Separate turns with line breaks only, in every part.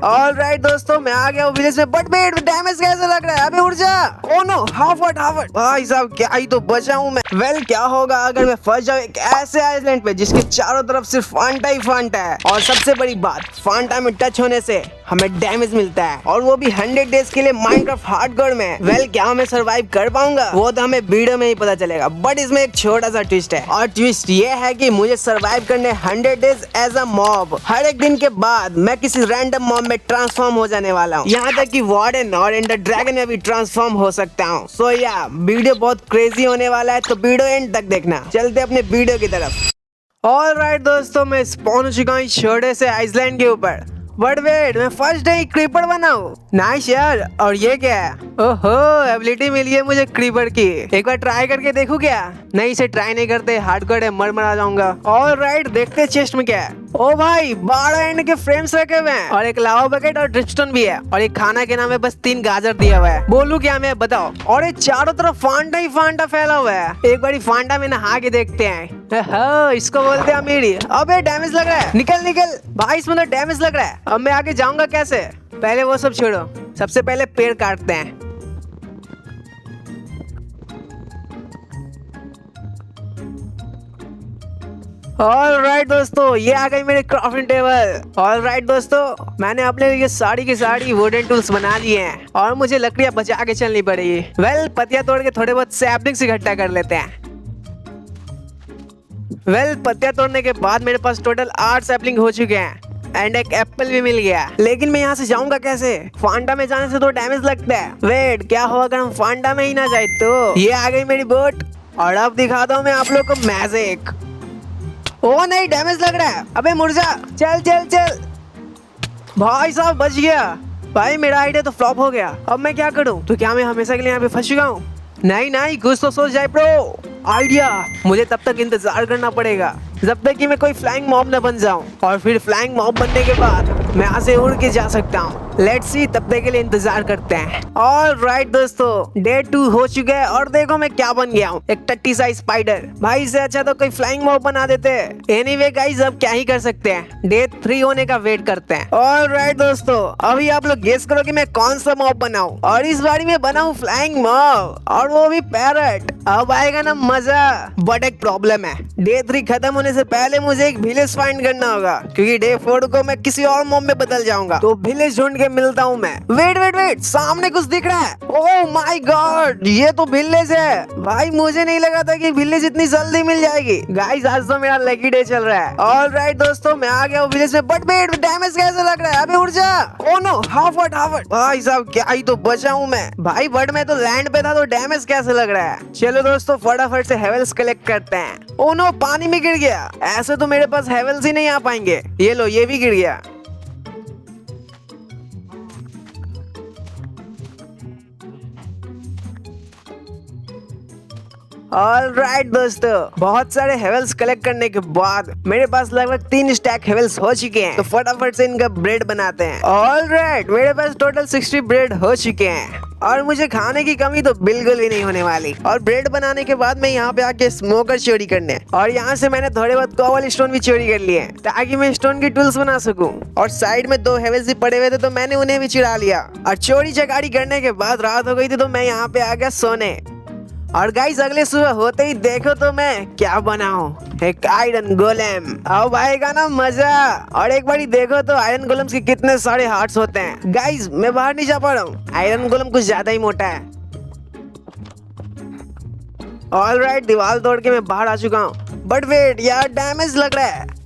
Alright दोस्तों, मैं आ गया हूँ विलेज में, बट वेट, डैमेज कैसे लग रहा है? अबे उड़ जा। ओ नो, हाफ हार्ट भाई साहब, क्या ही तो बचा हूँ मैं। वेल, क्या होगा अगर मैं फंस जाऊँ एक ऐसे आइलैंड पे जिसके चारों तरफ सिर्फ फांटा ही फांटा है। और सबसे बड़ी बात, फांटा में टच होने से हमें डैमेज मिलता है, और वो भी 100 डेज के लिए माइनक्राफ्ट हार्डकोर में। वेल, क्या मैं सरवाइव कर पाऊंगा वो तो हमें वीडियो में ही पता चलेगा, बट इसमें एक छोटा सा ट्विस्ट है। और ट्विस्ट ये है कि मुझे सरवाइव करने 100 डेज एज अ मॉब। हर एक दिन के बाद मैं किसी रैंडम मॉब में ट्रांसफॉर्म हो जाने वाला हूँ, यहाँ तक कि वार्डन और एंडर ड्रैगन में भी ट्रांसफॉर्म हो सकता हूँ। सो या वीडियो बहुत क्रेजी होने वाला है, तो वीडियो एंड तक देखना। चलते अपने वीडियो की तरफ। ऑलराइट दोस्तों, मैं स्पॉन हो चुका हूँ छोटे से आइसलैंड के ऊपर। बट वेट, मैं फर्स्ट डे क्रीपर बनाऊं? नाइस यार। और ये क्या है? ओहो, एबिलिटी मिली है मुझे क्रीपर की। एक बार ट्राई करके देखूं क्या? नहीं, इसे ट्राई नहीं करते, हार्डकोर है, मर जाऊंगा। ऑलराइट, देखते चेस्ट में क्या है। ओ भाई, 12 एंड के फ्रेम्स रखे हुए हैं, और एक लावा बकेट और ड्रिपस्टोन भी है, और एक खाना के नाम है बस 3 गाजर दिया हुआ है। बोलूं क्या मैं, बताओ। और ये चारों तरफ फांटा ही फांटा फैला हुआ है। एक बारी फांटा में नहा के देखते हैं। इसको बोलते हैं अमीरी। अबे डैमेज लग रहा है, निकल निकल भाई, इसमें तो डैमेज लग रहा है। अब मैं आगे जाऊंगा कैसे? पहले वो सब छोड़ो, सबसे पहले पेड़ काटते हैं। ऑलराइट दोस्तों, ये आ गई मेरे क्राफ्टिंग टेबल। ऑलराइट दोस्तों, मैंने अपने लिए सारी की सारी वुडन टूल्स बना लिए हैं, और मुझे लकड़ियां बचा के चलनी पड़ेगी। वेल, पत्तियां तोड़ के थोड़े बहुत सैपलिंग्स इकट्ठा कर लेते हैं। वेल, पत्तियां तोड़ने के बाद मेरे पास टोटल 8 सैपलिंग हो चुके हैं, एंड एक एप्पल भी मिल गया। लेकिन मैं यहाँ से जाऊंगा कैसे? फांटा में जाने से तो डैमेज लगता है। वेट, क्या होगा अगर हम फांटा में ही ना जाए तो? ये आ गई मेरी बोट, और अब दिखाता हूँ मैं आप लोग को मैजिक। ओ नहीं, डैमेज लग रहा है। अबे मुर्जा, चल चल चल। भाई साहब, बच गया। भाई, मेरा आइडिया तो फ्लॉप हो गया। अब मैं क्या करूँ? तो क्या मैं हमेशा के लिए यहाँ पे फंस चुका हूँ? नहीं नहीं, कुछ तो सोच जाए ब्रो। आइडिया, मुझे तब तक इंतजार करना पड़ेगा जब तक कि मैं कोई फ्लाइंग मॉब न बन जाऊं, और फिर फ्लाइंग मॉब बनने के बाद मैं यहाँ से उड़ के जा सकता हूँ। लेट्स सी, तब तक के लिए इंतजार करते हैं। ऑलराइट दोस्तों, डे 2 हो चुका है, और देखो मैं क्या बन गया हूँ, एक टट्टी सा स्पाइडर। भाई, इससे अच्छा तो कोई फ्लाइंग मॉब बना देते। एनीवे गाइस, अब क्या ही कर सकते हैं, डे 3 होने का वेट करते हैं। ऑलराइट दोस्तों, अभी आप लोग गेस करो कि मैं कौन सा मॉब बनाऊं, और इस बारी में बनाऊं फ्लाइंग मॉब, और वो भी पैरट। अब आएगा ना मजा। बट एक प्रॉब्लम है, डे 3 खत्म होने से पहले मुझे एक विलेज फाइंड करना होगा, क्योंकि डे 4 को मैं किसी और मॉब में बदल जाऊंगा। तो विलेज ढूंढ के मिलता हूँ मैं। वेट वेट वेट, सामने कुछ दिख रहा है। ओह माय गॉड, ये तो विलेज है। भाई, मुझे नहीं लगा था कि विलेज इतनी जल्दी मिल जाएगी। गाइस, आज तो मेरा लकी डे चल रहा है। ऑलराइट दोस्तों, मैं आ गया हूँ विलेज में, बट वेट, डैमेज कैसे लग रहा है? अबे उड़ जा। ओ नो, हाफ हार्ट भाई साहब, क्या ही तो बचा हूँ मैं। भाई, बट मैं तो लैंड पे था, तो डैमेज कैसे लग रहा है? चलो दोस्तों, फटाफट से हेवल्स कलेक्ट करते हैं। ओ नो, पानी में गिर गया। ऐसे तो मेरे पास हेवल्स ही नहीं आ पाएंगे। ये लो, ये भी गिर गया। ऑलराइट दोस्तों, बहुत सारे हेवल्स कलेक्ट करने के बाद मेरे पास लगभग 3 स्टैक हेवल्स हो चुके हैं, तो फटाफट से इनका ब्रेड बनाते हैं। ऑलराइट, मेरे पास टोटल 60 ब्रेड हो चुके हैं, और मुझे खाने की कमी तो बिल्कुल भी नहीं होने वाली। और ब्रेड बनाने के बाद मैं यहाँ पे आके स्मोकर चोरी करने, और यहाँ से मैंने थोड़े बहुत कोबल स्टोन भी चोरी कर लिए, ताकि मैं स्टोन की टूल्स बना सकूं। और साइड में 2 हेवल्स भी पड़े हुए थे, तो मैंने उन्हें भी चुरा लिया। और चोरी चकारी करने के बाद रात हो गई थी, तो मैं यहाँ पे आ गया सोने। और गाइस, अगले सुबह होते ही देखो तो मैं क्या बनाऊं, एक आयरन गोलेम। अब आएगा ना मजा। और एक बारी देखो तो आयरन गोलेम्स के कितने सारे हार्ट्स होते हैं। गाइस, मैं बाहर नहीं जा पा रहा हूँ, आयरन गोलेम कुछ ज्यादा ही मोटा है। ऑलराइट, दीवार तोड़ के मैं बाहर आ चुका हूँ, बट वेट यार, डैमेज लग रहा है।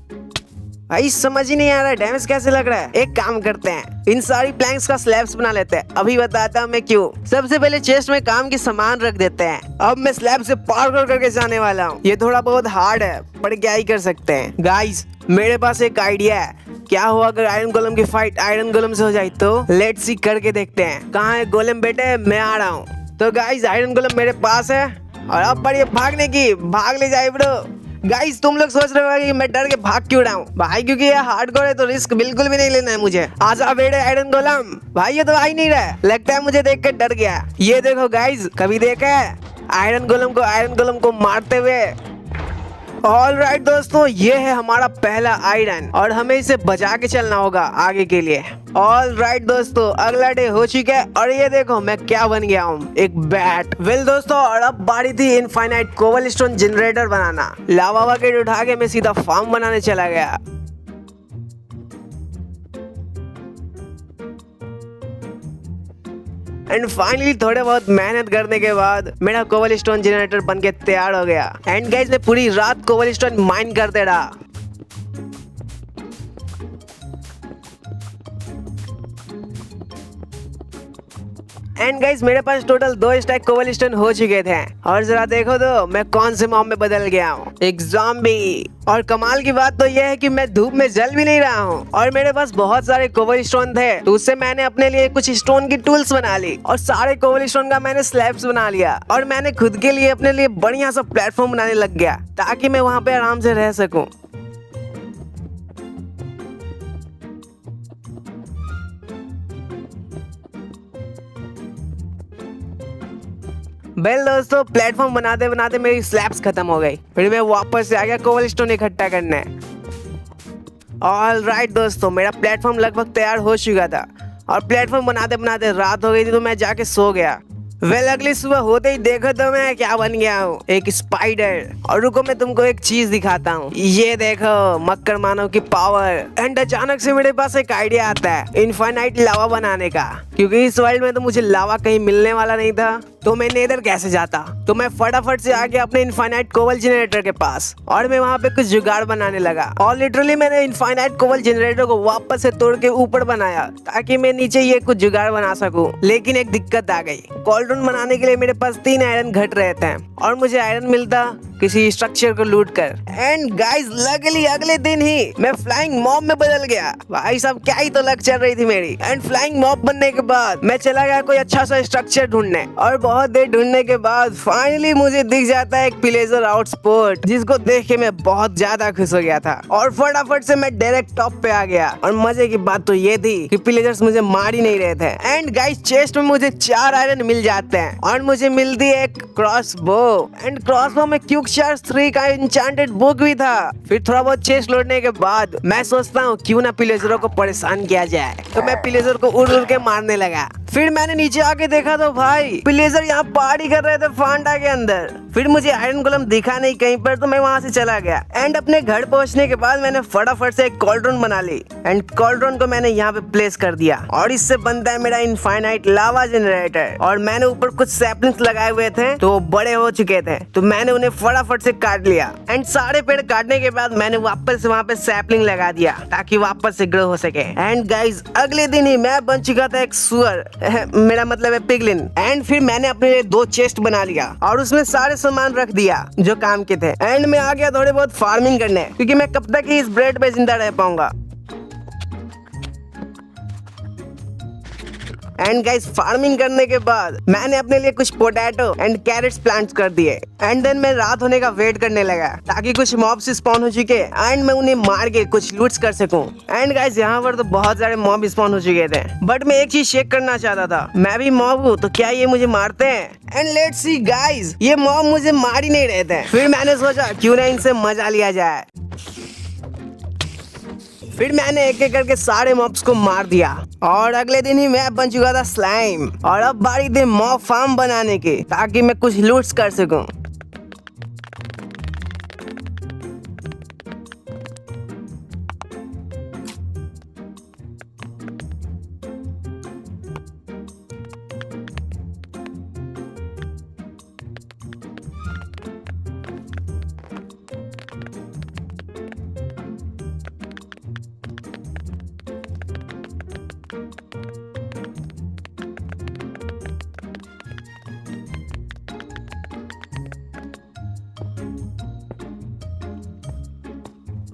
भाई, समझ ही नहीं आ रहा है डैमेज कैसे लग रहा है। एक काम करते हैं, इन सारी प्लैंक्स का स्लैब्स बना लेते हैं। अभी बताता हूँ मैं क्यों। सबसे पहले चेस्ट में काम की सामान रख देते हैं। अब मैं स्लैब से पार्कोर करके जाने वाला हूँ। ये थोड़ा बहुत हार्ड है, पर क्या ही कर सकते हैं। गाइस, मेरे पास एक आइडिया है। क्या हुआ अगर आयरन गोलेम की फाइट आयरन गोलेम से हो जाए तो? लेट्स सी, करके देखते हैं। कहाँ है गोलेम बेटे? मैं आ रहा हूँ। तो गाइस, आयरन गोलेम मेरे पास है, और अब बढ़िया भागने की, भाग ले जाए ब्रो। गाइस, तुम लोग सोच रहे हो कि मैं डर के भाग क्यों रहा हूँ? भाई, क्योंकि ये हार्डकोर है, तो रिस्क बिल्कुल भी नहीं लेना है मुझे। आजा बेटे आयरन गोलम। भाई, ये तो आ ही नहीं रहा है, लगता है मुझे देख कर डर गया। ये देखो गाइस, कभी देखा है आयरन गोलम को मारते हुए? ऑलराइट दोस्तों, ये है हमारा पहला आयरन और हमें इसे बचा के चलना होगा आगे के लिए। ऑलराइट दोस्तों, अगला डे हो चुका है और ये देखो मैं क्या बन गया हूँ, एक बैट। वेल दोस्तों, और अब बारी थी इनफाइनाइट कोबलस्टोन जनरेटर बनाना। लावा बकेट उठा के मैं सीधा फार्म बनाने चला गया। एंड फाइनली थोड़े बहुत मेहनत करने के बाद मेरा कोबलस्टोन जनरेटर बन के तैयार हो गया। एंड गाइस, मैं पूरी रात कोबलस्टोन माइन करते रहा। एंड गाइस, मेरे पास टोटल 2 स्टैक कोबलस्टोन हो चुके थे और जरा देखो तो मैं कौन से मॉब में बदल गया हूँ, एक ज़ॉम्बी। और कमाल की बात तो यह है कि मैं धूप में जल भी नहीं रहा हूँ और मेरे पास बहुत सारे कोबलस्टोन थे, तो उससे मैंने अपने लिए कुछ स्टोन की टूल्स बना ली और सारे कोबलस्टोन का मैंने स्लैब्स बना लिया और मैंने खुद के लिए अपने लिए बढ़िया सा प्लेटफॉर्म बनाने लग गया ताकि मैं वहाँ पे आराम से रह सकूं। वेल दोस्तों, प्लेटफॉर्म बनाते बनाते मेरी स्लैब्स खत्म हो गई। फिर मैं वापस से आ गया कोबलस्टोन इकट्ठा करने। ऑलराइट दोस्तों, मेरा प्लेटफॉर्म लगभग तैयार हो चुका था और प्लेटफॉर्म बनाते बनाते रात हो गई थी, तो मैं जाके सो गया। वेल अगली सुबह होते ही देखो तो मैं क्या बन गया हूँ, एक स्पाइडर। और रुको मैं तुमको एक चीज दिखाता हूँ, ये देखो मक्कर मानव की पावर। एंड अचानक से मेरे पास एक आइडिया आता है इनफाइनाइट लावा बनाने का, क्योंकि इस वर्ल्ड में तो मुझे लावा कहीं मिलने वाला नहीं था, तो मैं नेदर कैसे जाता। तो मैं फटाफट से आ गया अपने इनफाइनाइट कोबल जनरेटर के पास और मैं वहाँ पे कुछ जुगाड़ बनाने लगा। और लिटरली मैंने इनफाइनाइट कोबल जनरेटर को वापस से तोड़ के ऊपर बनाया ताकि मैं नीचे ये कुछ जुगाड़ बना सकूं। लेकिन एक दिक्कत आ गई, कॉल्ड्रॉन बनाने के लिए मेरे पास 3 आयरन घट रहे थे और मुझे आयरन मिलता किसी स्ट्रक्चर को लूट कर। एंड गाइस, लकीली अगले दिन ही मैं फ्लाइंग मॉब में बदल गया। भाई साहब, क्या ही तो लक चल रही थी मेरी। एंड फ्लाइंग मॉब बनने के बाद मैं चला गया कोई अच्छा सा स्ट्रक्चर ढूंढने और बहुत देर ढूंढने के बाद फाइनली मुझे दिख जाता है एक पिलेजर आउटस्पोर्ट, जिसको देख के मैं बहुत ज्यादा खुश हो गया था और फटाफट से मैं डायरेक्ट टॉप पे आ गया। और मजे की बात तो ये थी कि पिलेजर्स मुझे मार ही नहीं रहे थे। एंड गाइस, चेस्ट में मुझे 4 आयरन मिल जाते हैं और मुझे मिलती है एक क्रॉस बो। एंड क्रॉस बो में क्यूक चार्ज 3 का इंचांटेड बुक भी था। फिर थोड़ा बहुत चेस्ट लौटने के बाद मैं सोचता हूँ क्यों ना पिलेजरों को परेशान किया जाए, तो मैं पिलेजर को उड़ उड़ के मारने लगा। फिर मैंने नीचे आके देखा तो भाई पिलेजर यहाँ पार्टी कर रहे थे फांडा के अंदर। फिर मुझे आयरन गोलम दिखा नहीं कहीं पर, तो मैं वहाँ से चला गया। एंड अपने घर पहुँचने के बाद मैंने फटाफट से एक कॉल्ड्रॉन बना ली एंड कॉल्ड्रॉन को मैंने यहाँ पे प्लेस कर दिया और इससे बनता है मेरा इनफाइनाइट लावा जनरेटर। और मैंने ऊपर कुछ सैपलिंग्स लगाए हुए थे तो वो बड़े हो चुके थे, तो मैंने उन्हें फटाफट से काट लिया। एंड सारे पेड़ काटने के बाद मैंने वापस से वहाँ पे सैपलिंग लगा दिया ताकि वापस से ग्रो हो सके। एंड गाइज, अगले दिन ही मैं बन चुका था एक सुअर, मेरा मतलब है पिगलिन। एंड फिर मैंने अपने लिए 2 चेस्ट बना लिया और उसमें सारे सामान रख दिया जो काम के थे। एंड मैं आ गया थोड़े बहुत फार्मिंग करने, क्योंकि मैं कब तक ही इस ब्रेड पे जिंदा रह पाऊंगा। एंड गाइस, फार्मिंग करने के बाद मैंने अपने लिए कुछ पोटैटो एंड कैरेट्स प्लांट्स कर दिए। एंड देन मैं रात होने का वेट करने लगा ताकि कुछ मॉब्स स्पॉन हो चुके एंड मैं उन्हें मार के कुछ लूट्स कर सकूं। एंड गाइस, यहाँ पर तो बहुत सारे मॉब स्पॉन हो चुके थे, बट मैं एक चीज चेक करना चाहता था, मैं भी मॉब हूँ तो क्या ये मुझे मारते हैं। एंड लेट्स सी गाइस, ये मॉब मुझे मार ही नहीं रहे थे। फिर मैंने सोचा क्यों ना इनसे मजा लिया जाए। फिर मैंने एक एक करके सारे मॉब्स को मार दिया और अगले दिन ही मैं बन चुका था स्लाइम। और अब बारी थी मॉब फार्म बनाने की ताकि मैं कुछ लूट्स कर सकूं।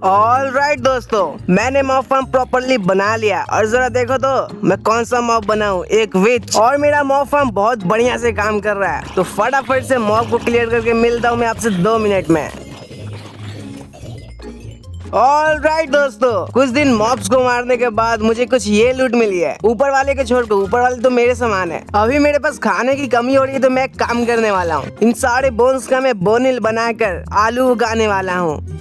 ऑलराइट दोस्तों, मैंने मॉब फार्म प्रॉपर्ली बना लिया और जरा देखो तो मैं कौन सा मॉब बनाऊं, एक विच। और मेरा मॉब फार्म बहुत बढ़िया से काम कर रहा है, तो फटाफट से मॉब को क्लियर करके मिलता हूं मैं आपसे 2 मिनट में। ऑलराइट दोस्तों, कुछ दिन मॉब्स को मारने के बाद मुझे कुछ ये लूट मिली है। ऊपर वाले के छोड़ दो, ऊपर वाले तो मेरे समान है। अभी मेरे पास खाने की कमी हो रही है तो मैं काम करने वाला हूँ। इन सारे बोन्स का मैं बोनिल बनाकर आलू उगाने वाला हूँ।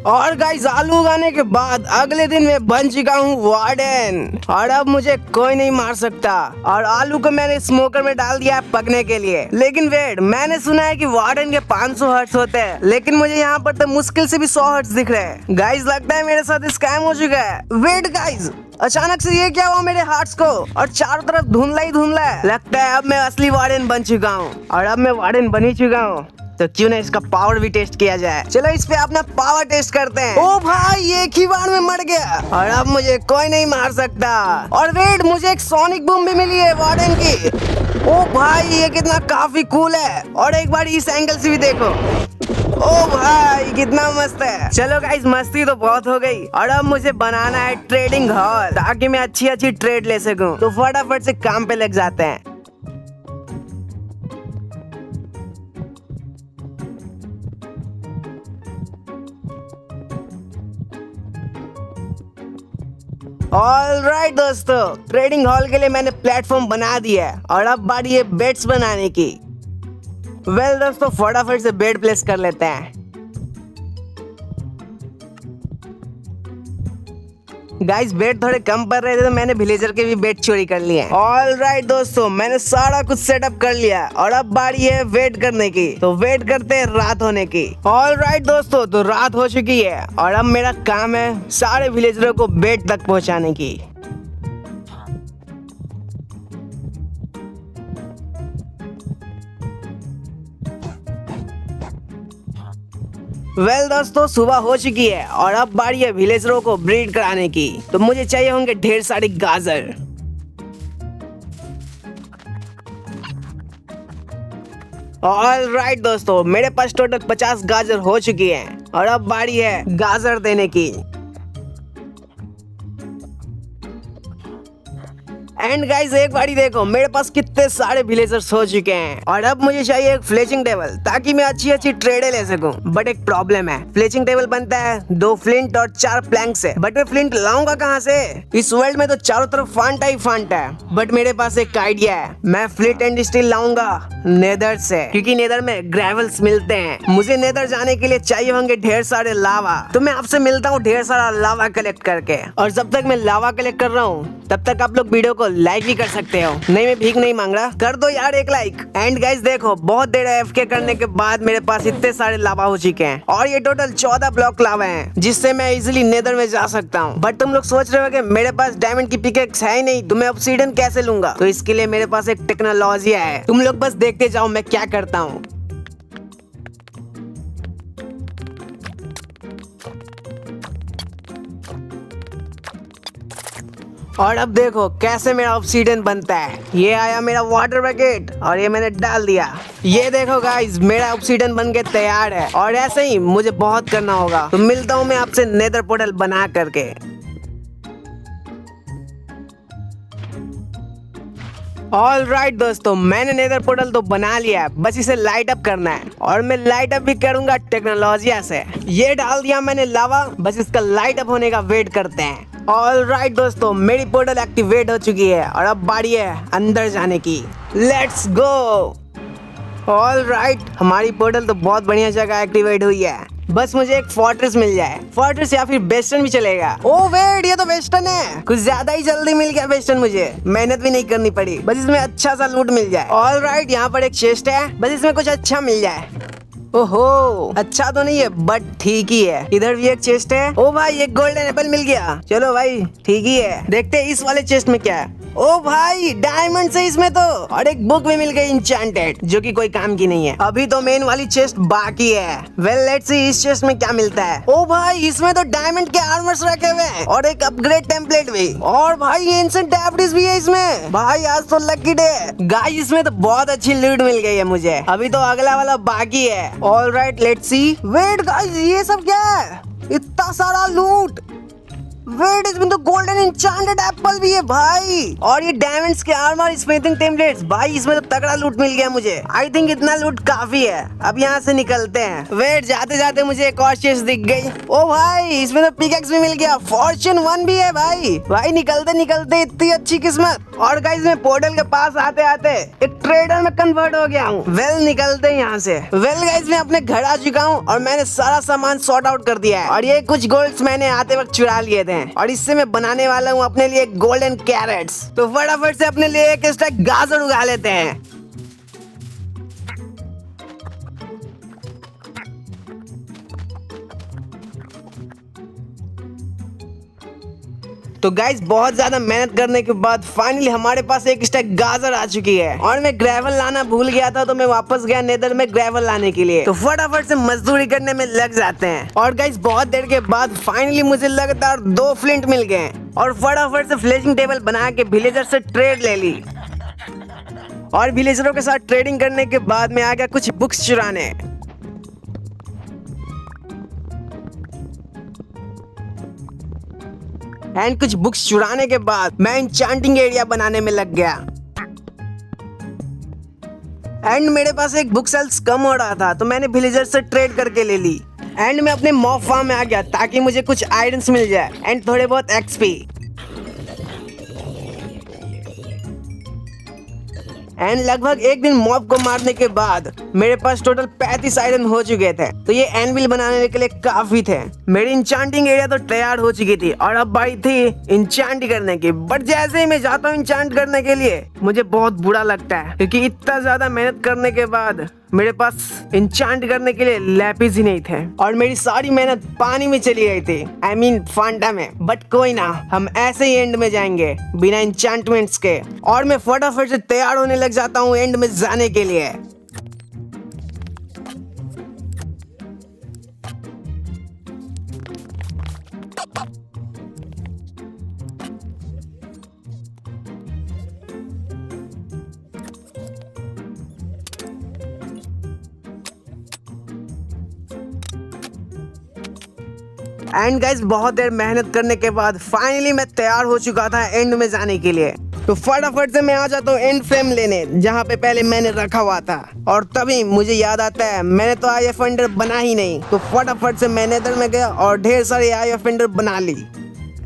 और गाइस, आलू उगाने के बाद अगले दिन मैं बन चुका हूँ वार्डन और अब मुझे कोई नहीं मार सकता। और आलू को मैंने स्मोकर में डाल दिया है पकने के लिए। लेकिन वेट, मैंने सुना है कि वार्डन के 500 हर्ट्ज होते हैं, लेकिन मुझे यहाँ पर तो मुश्किल से भी 100 हर्ट्ज दिख रहे हैं। गाइस, लगता है मेरे साथ स्कैम हो चुका है। वेट गाइस, अचानक से ये क्या हुआ मेरे हार्ट्स को, और चारों तरफ धुंधला ही धुंधला है। लगता है अब मैं असली वार्डन बन चुका हूँ। और अब मैं वार्डन बन ही चुका हूँ तो क्यों ना इसका पावर भी टेस्ट किया जाए। चलो इस पे अपना पावर टेस्ट करते हैं। ओ भाई, एक ही बार में मर गया और अब मुझे कोई नहीं मार सकता। और वेट, मुझे एक सोनिक बूम भी मिली है वार्डन की। ओ भाई, ये कितना काफी कूल है। और एक बार इस एंगल से भी देखो। ओ भाई, कितना मस्त है। चलो गाइस, मस्ती तो बहुत हो गई और अब मुझे बनाना है ट्रेडिंग हॉल ताकि मैं अच्छी अच्छी ट्रेड ले सकूं। तो फटाफट से काम पे लग जाते हैं। ऑलराइट दोस्तों, ट्रेडिंग हॉल के लिए मैंने प्लेटफॉर्म बना दिया है और अब बारी है बेड्स बनाने की। वेल दोस्तों, फटाफट से बेड प्लेस कर लेते हैं। गाइस, बेड थोड़े कम पड़ रहे थे तो मैंने विलेजर के भी बेड चोरी कर लिए। ऑलराइट दोस्तों, मैंने सारा कुछ सेटअप कर लिया और अब बारी है वेट करने की। तो वेट करते हैं रात होने की। ऑलराइट दोस्तों, तो रात हो चुकी है और अब मेरा काम है सारे विलेजरों को बेड तक पहुंचाने की। वेल दोस्तों, सुबह हो चुकी है और अब बारी है विलेजरों को ब्रीड कराने की। तो मुझे चाहिए होंगे ढेर सारी गाजर। ऑलराइट दोस्तों, मेरे पास टोटल 50 गाजर हो चुकी हैं और अब बारी है गाजर देने की। एंड गाइस, एक बारी देखो मेरे पास कितने सारे विलेजर्स हो चुके हैं और अब मुझे चाहिए एक फ्लेचिंग टेबल ताकि मैं अच्छी अच्छी ट्रेडें ले सकूं। बट एक प्रॉब्लम है, फ्लेचिंग टेबल बनता है 2 फ्लिंट और 4 प्लैंक से। बट मैं फ्लिंट लाऊंगा कहां से? इस वर्ल्ड में तो चारों तरफ फांटा ही फांटा है। बट मेरे पास एक आइडिया है, मैं फ्लिंट एंड स्टील लाऊंगा नेदर से, क्योंकि नेदर में ग्रेवल्स मिलते हैं। मुझे नेदर जाने के लिए चाहिए होंगे ढेर सारे लावा। तो मैं आपसे मिलता हूँ ढेर सारा लावा कलेक्ट करके। और जब तक मैं लावा कलेक्ट कर रहा हूँ तब तक आप लोग वीडियो को लाइक भी कर सकते हो। नहीं, मैं भीख नहीं मांग रहा, कर दो यार एक लाइक। एंड गाइस देखो, बहुत देर एफके करने के बाद मेरे पास इतने सारे लावा हो चुके हैं और ये टोटल 14 ब्लॉक लावा हैं, जिससे मैं इजीली नेदर में जा सकता हूँ। बट तुम लोग सोच रहे हो कि मेरे पास डायमंड की पिकेक्स है ही नहीं तो मैं ऑब्सीडियन कैसे लूंगा? तो इसके लिए मेरे पास एक टेक्नोलॉजी है। तुम लोग बस देखते जाओ मैं क्या करता हूँ। और अब देखो कैसे मेरा ऑब्सीडियन बनता है। ये आया मेरा वाटर बकेट और ये मैंने डाल दिया। ये देखो गाइस, मेरा ऑब्सीडियन बन के तैयार है और ऐसे ही मुझे बहुत करना होगा। तो मिलता हूँ मैं आपसे नेदर पोर्टल बना करके। ऑलराइट दोस्तों, मैंने नेदर पोर्टल तो बना लिया है, बस इसे लाइट अप करना है और मैं लाइट अप भी करूंगा टेक्नोलॉजिया से। ये डाल दिया मैंने लावा, बस इसका लाइट अप होने का वेट करते हैं। ऑलराइट दोस्तों, मेरी पोर्टल एक्टिवेट हो चुकी है और अब बारी है अंदर जाने की। Let's go. ऑलराइट, हमारी पोर्टल तो बहुत बढ़िया जगह एक्टिवेट हुई है। बस मुझे एक फोर्ट्रेस मिल जाए, फोर्ट्रेस या फिर वेस्टर्न भी चलेगा। ओ वेट, ये तो वेस्टर्न है। कुछ ज्यादा ही जल्दी मिल गया वेस्टर्न, मुझे मेहनत भी नहीं करनी पड़ी, बस इसमें अच्छा सा लूट मिल जाए। ऑलराइट, यहाँ पर एक चेस्ट है, बस इसमें कुछ अच्छा मिल जाए। ओहो, अच्छा तो नहीं है बट ठीक ही है। इधर भी एक चेस्ट है। ओ भाई, एक गोल्डन एप्पल मिल गया। चलो भाई, ठीक ही है। देखते हैं इस वाले चेस्ट में क्या है। ओ भाई, डायमंड से इसमें तो, और एक बुक भी मिल गई इंचेंटेड, जो कि कोई काम की नहीं है। अभी तो मेन वाली चेस्ट बाकी है। वेल लेट्स सी इस चेस्ट में क्या मिलता है। ओ भाई, इसमें तो डायमंड के आर्मर्स रखे हुए हैं और एक अपग्रेड टेम्पलेट भी। और भाई, एंशिएंट टैब्लेट्स भी है इसमें। भाई आज तो लकी डे। गाइस, इसमें तो बहुत अच्छी लूट मिल गई है मुझे। अभी तो अगला वाला बाकी है। Alright, let's see. Wait guys, ये सब क्या है? इतना सारा लूट। वेट, इसमें तो गोल्डन एन्चेंटेड एप्पल भी है भाई, और ये डायमंड्स के आर्मर स्मिथिंग टेम्पलेट्स। भाई इसमें तो तगड़ा लूट मिल गया मुझे। आई थिंक इतना लूट काफी है, अब यहाँ से निकलते हैं। वेट, जाते जाते मुझे एक और चीज दिख गई। ओ भाई, इसमें तो पिकैक्स भी मिल गया, फॉर्च्यून 1 भी है भाई। भाई निकलते निकलते इतनी अच्छी किस्मत। और गाइस मैं पोर्टल के पास आते आते एक ट्रेडर में कन्वर्ट हो गया हूँ। वेल निकलते हैं यहाँ से। वेल गाइस मैं अपने घर आ चुका हूँ और मैंने सारा सामान सॉर्ट आउट कर दिया है, और ये कुछ गोल्ड्स मैंने आते वक्त चुरा लिए थे, और इससे मैं बनाने वाला हूँ अपने लिए गोल्डन कैरेट्स। तो फटाफट से अपने लिए एक स्टैक गाजर उगा लेते हैं। तो गाइस बहुत ज्यादा मेहनत करने के बाद फाइनली हमारे पास एक स्टैक गाजर आ चुकी है, और मैं ग्रेवल लाना भूल गया था, तो मैं वापस गया नेदर में ग्रेवल लाने के लिए। तो फटाफट से मजदूरी करने में लग जाते हैं। और गाइस बहुत देर के बाद फाइनली मुझे लगातार 2 फ्लिंट मिल गए, और फटाफट से फ्लेजिंग टेबल बना के विलेजर से ट्रेड ले ली। और विलेजरों के साथ ट्रेडिंग करने के बाद मैं आ गया कुछ बुक्स चुराने। एंड कुछ बुक्स चुराने के बाद मैं एन्चेंटिंग एरिया बनाने में लग गया। एंड मेरे पास एक बुक सेल्स कम हो रहा था, तो मैंने विलेजर से ट्रेड करके ले ली। एंड मैं अपने मॉब फार्म में आ गया ताकि मुझे कुछ आयरन्स मिल जाए एंड थोड़े बहुत एक्सपी। एंड लगभग एक दिन मॉब को मारने के बाद मेरे पास टोटल 35 आयरन हो चुके थे, तो ये एनविल बनाने के लिए काफी थे। मेरी इंचांटिंग एरिया तो तैयार हो चुकी थी, और अब बारी थी इंचांट करने की। बट जैसे ही मैं जाता हूँ इंचांट करने के लिए, मुझे बहुत बुरा लगता है, क्योंकि इतना ज्यादा मेहनत करने के बाद मेरे पास इंचांट करने के लिए लैपिस ही नहीं थे, और मेरी सारी मेहनत पानी में चली गई थी, आई मीन फांटा में। बट कोई ना, हम ऐसे ही एंड में जाएंगे बिना इंचांटमेंट्स के। और मैं फटाफट से तैयार होने लग जाता हूँ एंड में जाने के लिए। एंड गाइस बहुत देर मेहनत करने के बाद फाइनली मैं तैयार हो चुका था एंड में जाने के लिए। तो फटाफट से मैं आ जाता हूँ एंड फ्रेम लेने, जहाँ पे पहले मैंने रखा हुआ था। और तभी मुझे याद आता है मैंने तो आई ऑफेंडर बना ही नहीं, तो फटाफट से मैं नेदर में गया और ढेर सारे आई ऑफेंडर बना ली।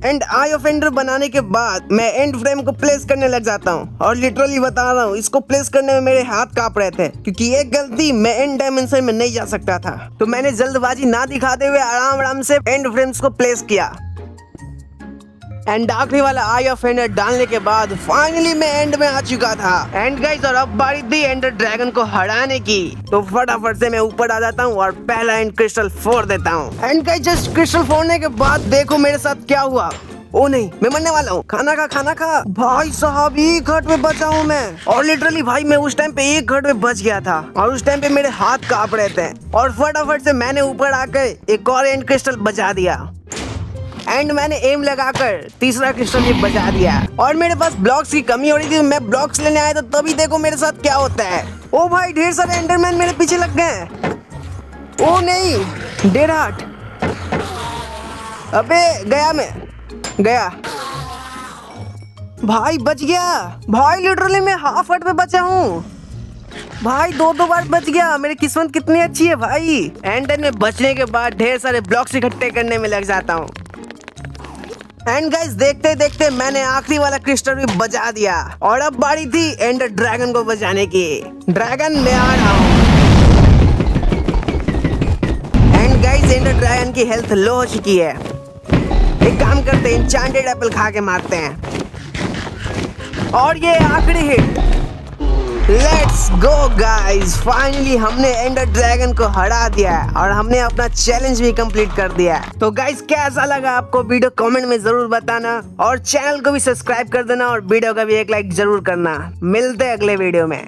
एंड आई ऑफेंडर बनाने के बाद मैं एंड फ्रेम को प्लेस करने लग जाता हूँ, और लिटरली बता रहा हूँ इसको प्लेस करने में मेरे हाथ कांप रहे थे, क्योंकि एक गलती मैं एंड डायमेंशन में नहीं जा सकता था। तो मैंने जल्दबाजी ना दिखाते हुए आराम आराम से एंड फ्रेम्स को प्लेस किया। एंड आखिरी वाला आई ऑफेंडर डालने के बाद फाइनली मैं एंड में आ चुका था। एंड गाइस और अब बारी थी एंडर ड्रैगन को हराने की, तो फटाफट से मैं ऊपर आ जाता हूँ और पहला एंड क्रिस्टल फोड़ देता हूँ। एंड गाइस जस्ट क्रिस्टल फोड़ने के बाद देखो मेरे साथ क्या हुआ। ओ नहीं, मैं मरने वाला हूँ। खाना खा भाई साहब, एक हर्ट में बचा हूँ मैं। और लिटरली भाई मैं उस टाइम पे एक हर्ट में बच गया था, और उस टाइम पे मेरे हाथ कांप रहे थे, और फटाफट से मैंने ऊपर आकर एक और एंड क्रिस्टल बचा दिया। एंड मैंने एम लगाकर तीसरा क्रिस्टल भी बचा दिया। और मेरे पास ब्लॉक्स की कमी हो रही थी, मैं ब्लॉक्स लेने आया, तो तभी देखो मेरे साथ क्या होता है। ओ भाई ढेर सारे एंडरमैन मेरे पीछे लग गए। ओ नहीं, डेड हार्ट। अबे गया भाई, बच गया भाई। लिटरली मैं हाफ हर्ट पे बचा हूँ भाई, 2 बार बच गया। मेरी किस्मत कितनी अच्छी है भाई। एंड में बचने के बाद ढेर सारे ब्लॉक्स इकट्ठे करने में लग जाता हूँ। एंड गाइस देखते देखते मैंने आखिरी वाला क्रिस्टल भी बचा दिया, और अब बारी थी एंडर ड्रैगन को बचाने की। ड्रैगन मैं आ रहा हूँ। एंड गाइस एंडर ड्रैगन की हेल्थ लो हो चुकी है। एक काम करते हैं, एन्चेंटेड एप्पल खा के मारते हैं, और ये आखिरी hit. Let's go guys, finally हमने एंडर ड्रैगन को हरा दिया है, और हमने अपना चैलेंज भी कंप्लीट कर दिया है। तो गाइस कैसा लगा आपको वीडियो कमेंट में जरूर बताना, और चैनल को भी सब्सक्राइब कर देना, और वीडियो का भी एक लाइक जरूर करना। मिलते हैं अगले वीडियो में।